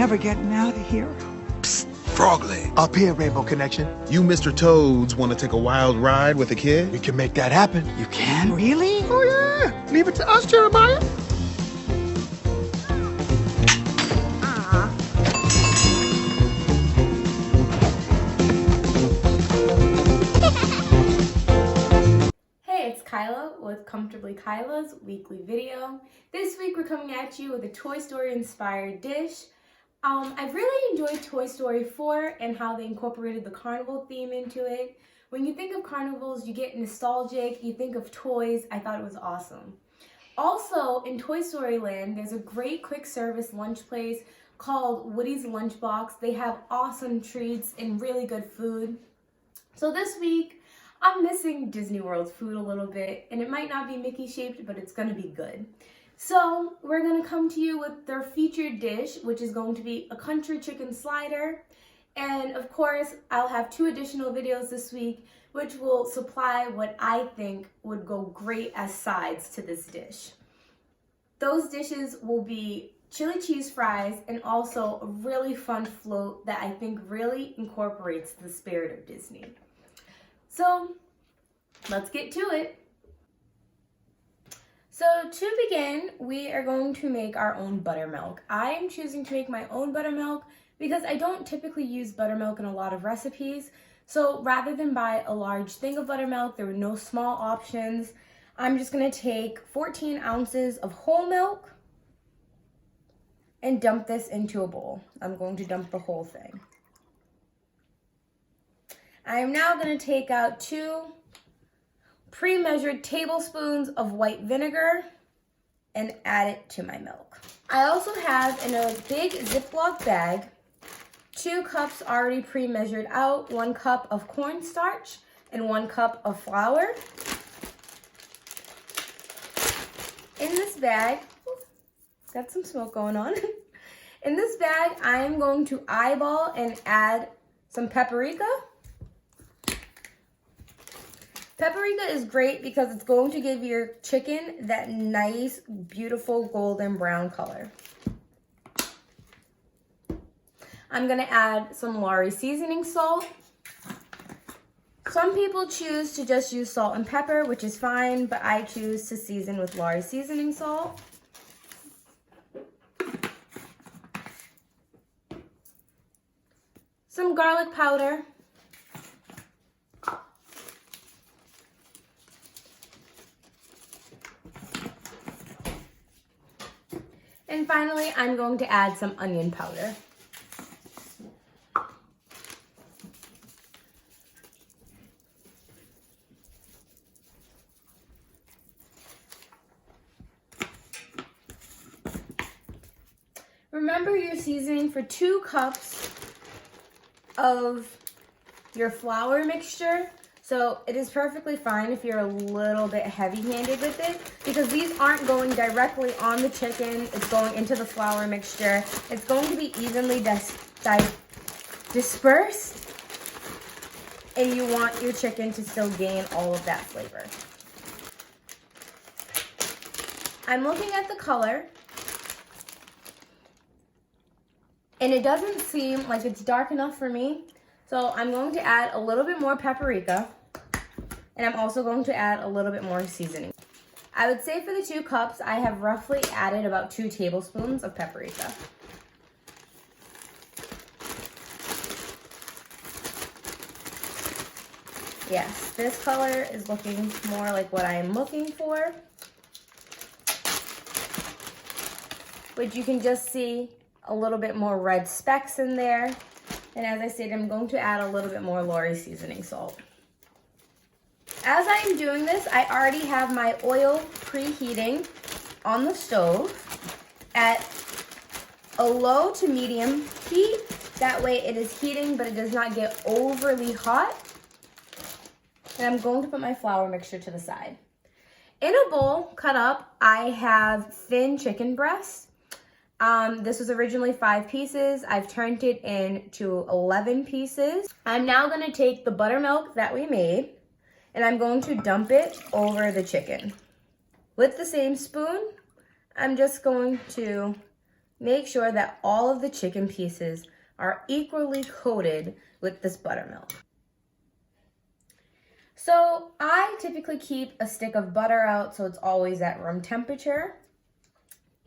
never getting out of here. Psst, frog leg. Up here, Rainbow Connection. You Mr. Toads want to take a wild ride with a kid? We can make that happen. You can? Really? Oh yeah, leave it to us, Jeremiah. Kyla with Comfortably Kyla's weekly video. This week we're coming at you with a Toy Story inspired dish. I've really enjoyed Toy Story 4 and how they incorporated the carnival theme into it. When you think of carnivals, you get nostalgic, you think of toys. I thought it was awesome. Also, in Toy Story Land, there's a great quick service lunch place called Woody's Lunchbox. They have awesome treats and really good food. So this week, I'm missing Disney World's food a little bit, and it might not be Mickey shaped, but it's gonna be good. So we're gonna come to you with their featured dish, which is going to be a country chicken slider. And of course, I'll have 2 additional videos this week, which will supply what I think would go great as sides to this dish. Those dishes will be chili cheese fries and also a really fun float that I think really incorporates the spirit of Disney. So let's get to it. So to begin, we are going to make our own buttermilk. I am choosing to make my own buttermilk because I don't typically use buttermilk in a lot of recipes. So rather than buy a large thing of buttermilk, there were no small options. I'm just gonna take 14 ounces of whole milk and dump this into a bowl. I'm going to dump the whole thing. I am now going to take out 2 pre-measured tablespoons of white vinegar and add it to my milk. I also have in a big Ziploc bag 2 cups already pre-measured out, 1 cup of cornstarch and 1 cup of flour. In this bag, got some smoke going on. In this bag, I am going to eyeball and add some paprika. Paprika is great because it's going to give your chicken that nice, beautiful golden brown color. I'm gonna add some Lawery seasoning salt. Some people choose to just use salt and pepper, which is fine, but I choose to season with Lawery seasoning salt. Some garlic powder. And finally, I'm going to add some onion powder. Remember you're seasoning for 2 cups of your flour mixture. So it is perfectly fine if you're a little bit heavy-handed with it because these aren't going directly on the chicken. It's going into the flour mixture. It's going to be evenly dispersed, and you want your chicken to still gain all of that flavor. I'm looking at the color, and it doesn't seem like it's dark enough for me. So I'm going to add a little bit more paprika. And I'm also going to add a little bit more seasoning. I would say for the 2 cups, I have roughly added about 2 tablespoons of paprika. Yes, this color is looking more like what I am looking for. But you can just see a little bit more red specks in there. And as I said, I'm going to add a little bit more Lawery seasoning salt. As I am doing this, I already have my oil preheating on the stove at a low to medium heat. That way it is heating, but it does not get overly hot. And I'm going to put my flour mixture to the side. In a bowl cut up, I have thin chicken breasts. This was originally 5 pieces. I've turned it into 11 pieces. I'm now going to take the buttermilk that we made and I'm going to dump it over the chicken. With the same spoon, I'm just going to make sure that all of the chicken pieces are equally coated with this buttermilk. So I typically keep a stick of butter out so it's always at room temperature.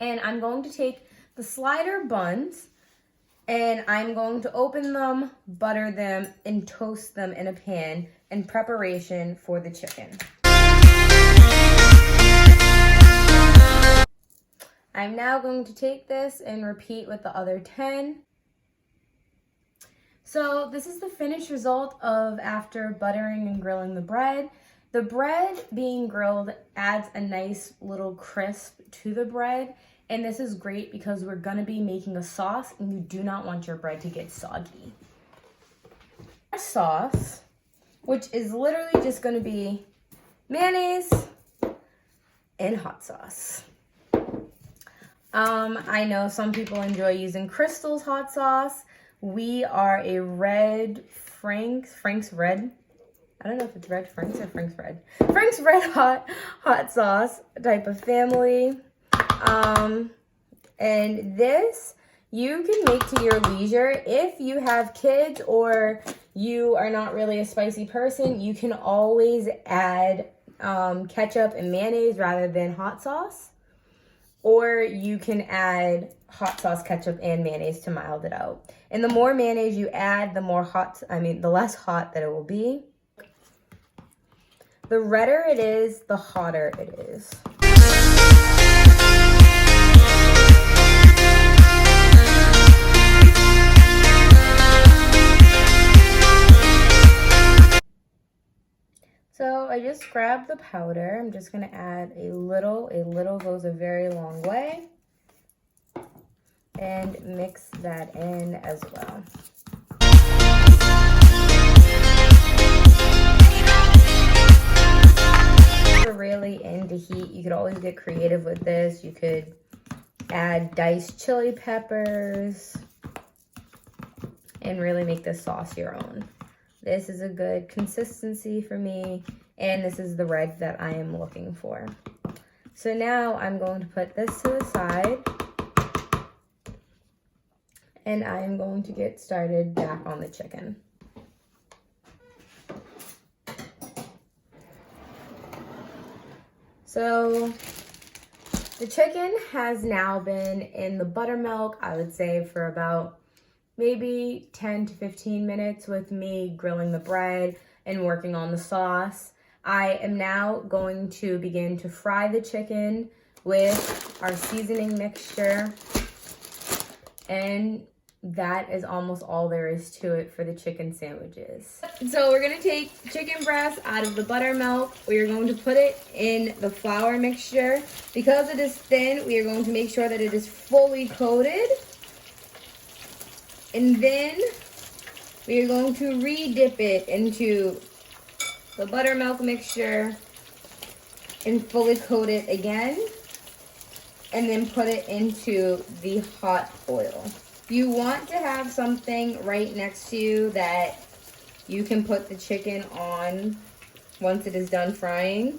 And I'm going to take the slider buns and I'm going to open them, butter them, and toast them in a pan in preparation for the chicken. I'm now going to take this and repeat with the other 10. So this is the finished result of after buttering and grilling the bread. The bread being grilled adds a nice little crisp to the bread. And this is great because we're gonna be making a sauce and you do not want your bread to get soggy. Our sauce, which is literally just gonna be mayonnaise and hot sauce. I know some people enjoy using Crystal's hot sauce. We are a red Frank's Red. I don't know if it's Red Frank's or Frank's Red. Frank's Red hot sauce type of family. And this you can make to your leisure. If you have kids or you are not really a spicy person, you can always add ketchup and mayonnaise rather than hot sauce. Or you can add hot sauce, ketchup, and mayonnaise to mild it out. And the more mayonnaise you add, the less hot that it will be. The redder it is, the hotter it is. So I just grabbed the powder. I'm just gonna add a little goes a very long way. And mix that in as well. If you're really into heat, you could always get creative with this. You could add diced chili peppers and really make this sauce your own. This is a good consistency for me, and this is the red that I am looking for. So now I'm going to put this to the side, and I'm going to get started back on the chicken. So the chicken has now been in the buttermilk, I would say, for about maybe 10 to 15 minutes with me grilling the bread and working on the sauce. I am now going to begin to fry the chicken with our seasoning mixture. And that is almost all there is to it for the chicken sandwiches. So we're gonna take chicken breast out of the buttermilk. We are going to put it in the flour mixture. Because it is thin, we are going to make sure that it is fully coated. And then we are going to re-dip it into the buttermilk mixture and fully coat it again. And then put it into the hot oil. You want to have something right next to you that you can put the chicken on once it is done frying.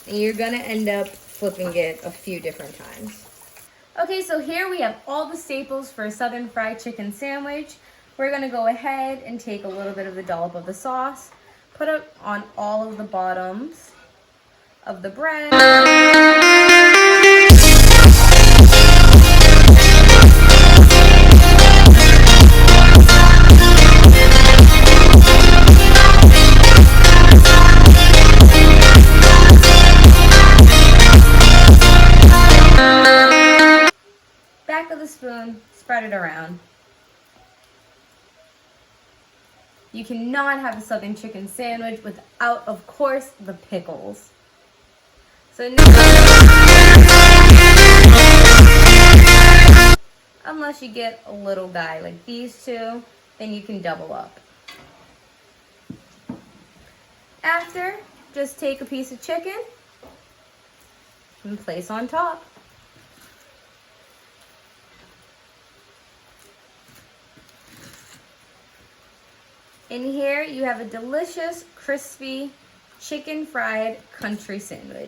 And you're gonna end up flipping it a few different times. Okay, so here we have all the staples for a Southern fried chicken sandwich. We're gonna go ahead and take a little bit of the dollop of the sauce, put it on all of the bottoms of the bread. Back of the spoon, spread it around. You cannot have a Southern chicken sandwich without, of course, the pickles. So now, unless you get a little guy like these two, then you can double up. After, just take a piece of chicken and place on top. In here, you have a delicious, crispy chicken fried country sandwich.